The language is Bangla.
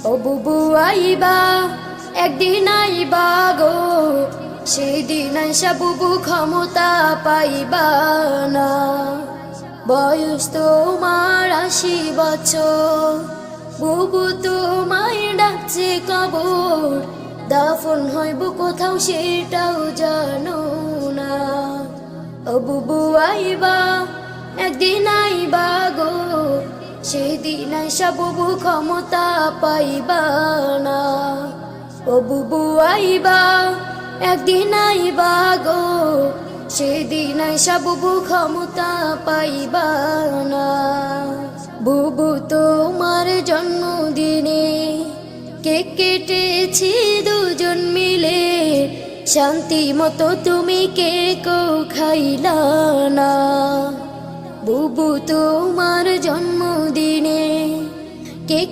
ও বুবু আইবা একদিন আইবা গো, সেদিন আইসা বুবু ক্ষমতা পাইবা না। বয়স তোমার 80 বছর, বুবু তোমায় ডাকছে কবর, দাফন হইব কোথাও সেটাও জানো না। ও বুবু আইবা একদিন আইবা গো, সেদিন আইসা বুবু ক্ষমতা পাইবা না। ও বুবু আইবা একদিন আইবা গো, সেদিন আইসা বুবু ক্ষমতা পাইবা না। বুবু তোমার জন্মদিনে কেক কেটেছি দুজন মিলে, শান্তি মতো তুমি কেকও খাইলা না। বুবু তোমার জন্মদিনে কেক